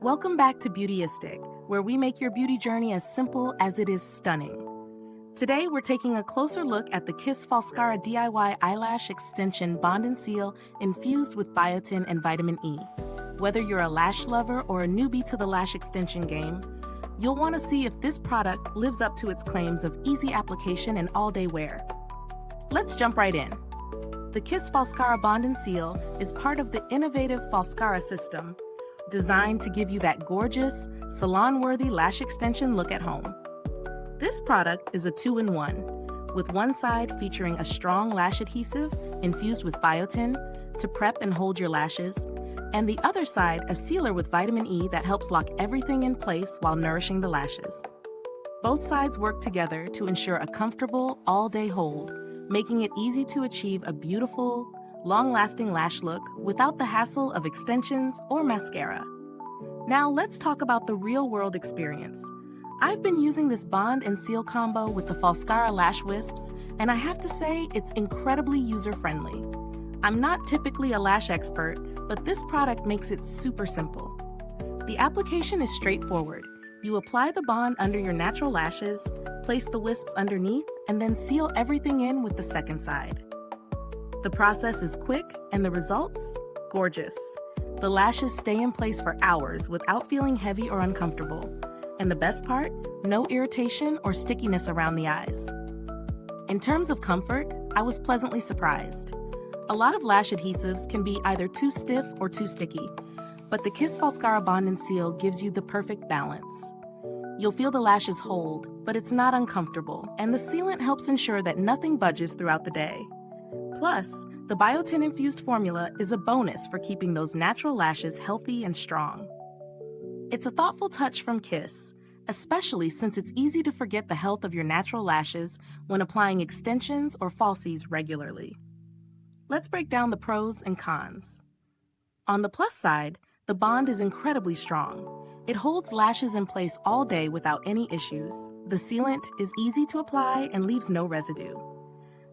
Welcome back to Beautyistic, where we make your beauty journey as simple as it is stunning. Today, we're taking a closer look at the Kiss Falscara DIY Eyelash Extension Bond and Seal infused with biotin and vitamin E. Whether you're a lash lover or a newbie to the lash extension game, you'll want to see if this product lives up to its claims of easy application and all-day wear. Let's jump right in. The Kiss Falscara Bond and Seal is part of the innovative Falscara system, designed to give you that gorgeous, salon-worthy lash extension look at home. This product is a 2-in-1, with one side featuring a strong lash adhesive infused with biotin to prep and hold your lashes, and the other side a sealer with vitamin E that helps lock everything in place while nourishing the lashes. Both sides work together to ensure a comfortable, all-day hold, making it easy to achieve a beautiful, long-lasting lash look without the hassle of extensions or mascara. Now let's talk about the real-world experience. I've been using this bond and seal combo with the Falscara Lash Wisps, and I have to say it's incredibly user-friendly. I'm not typically a lash expert, but this product makes it super simple. The application is straightforward. You apply the bond under your natural lashes, place the wisps underneath, and then seal everything in with the second side. The process is quick, and the results? Gorgeous. The lashes stay in place for hours without feeling heavy or uncomfortable. And the best part? No irritation or stickiness around the eyes. In terms of comfort, I was pleasantly surprised. A lot of lash adhesives can be either too stiff or too sticky, but the Kiss Falscara Bond and Seal gives you the perfect balance. You'll feel the lashes hold, but it's not uncomfortable, and the sealant helps ensure that nothing budges throughout the day. Plus, the biotin-infused formula is a bonus for keeping those natural lashes healthy and strong. It's a thoughtful touch from Kiss, especially since it's easy to forget the health of your natural lashes when applying extensions or falsies regularly. Let's break down the pros and cons. On the plus side, the bond is incredibly strong. It holds lashes in place all day without any issues. The sealant is easy to apply and leaves no residue.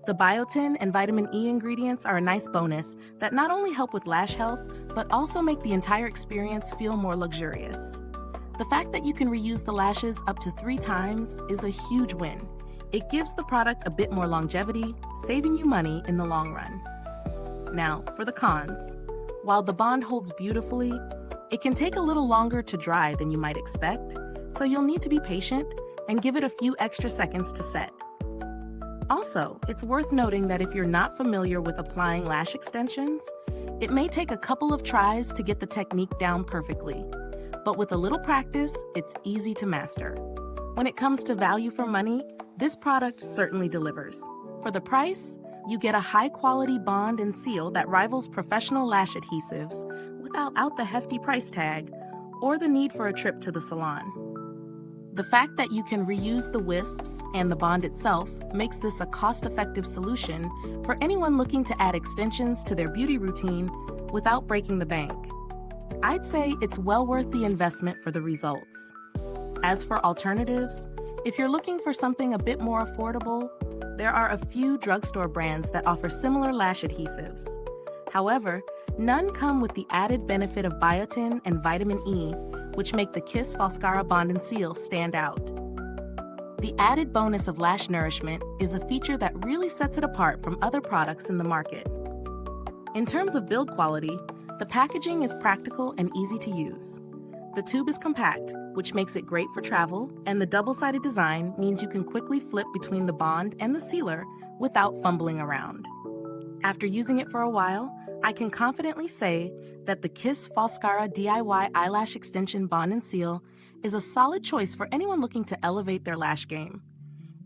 The biotin and vitamin E ingredients are a nice bonus that not only help with lash health, but also make the entire experience feel more luxurious. The fact that you can reuse the lashes up to 3 times is a huge win. It gives the product a bit more longevity, saving you money in the long run. Now, for the cons. While the bond holds beautifully, it can take a little longer to dry than you might expect, so you'll need to be patient and give it a few extra seconds to set. Also, it's worth noting that if you're not familiar with applying lash extensions, it may take a couple of tries to get the technique down perfectly. But with a little practice, it's easy to master. When it comes to value for money, this product certainly delivers. For the price, you get a high-quality bond and seal that rivals professional lash adhesives without the hefty price tag or the need for a trip to the salon. The fact that you can reuse the wisps and the bond itself makes this a cost-effective solution for anyone looking to add extensions to their beauty routine without breaking the bank. I'd say it's well worth the investment for the results. As for alternatives, if you're looking for something a bit more affordable, there are a few drugstore brands that offer similar lash adhesives. However, none come with the added benefit of biotin and vitamin E, which make the Kiss Falscara Bond and Seal stand out. The added bonus of lash nourishment is a feature that really sets it apart from other products in the market. In terms of build quality, the packaging is practical and easy to use. The tube is compact, which makes it great for travel, and the double-sided design means you can quickly flip between the bond and the sealer without fumbling around. After using it for a while, I can confidently say that the Kiss Falscara DIY Eyelash Extension Bond and Seal is a solid choice for anyone looking to elevate their lash game.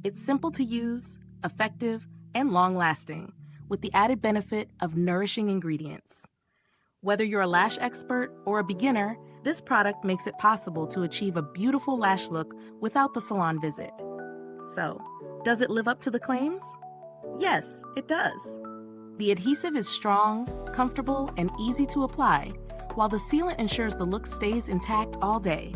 It's simple to use, effective, and long-lasting, with the added benefit of nourishing ingredients. Whether you're a lash expert or a beginner, this product makes it possible to achieve a beautiful lash look without the salon visit. So, does it live up to the claims? Yes, it does. The adhesive is strong, comfortable, and easy to apply, while the sealant ensures the look stays intact all day.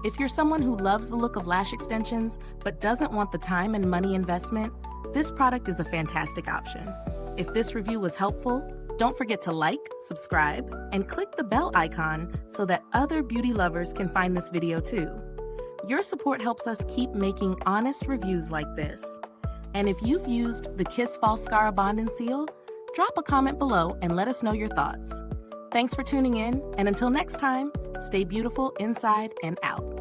If you're someone who loves the look of lash extensions but doesn't want the time and money investment, this product is a fantastic option. If this review was helpful, Don't forget to like, subscribe, and click the bell icon so that other beauty lovers can find this video too. Your support helps us keep making honest reviews like this. And if you've used the Kiss Falscara Bond and Seal, drop a comment below and let us know your thoughts. Thanks for tuning in, and until next time, stay beautiful inside and out.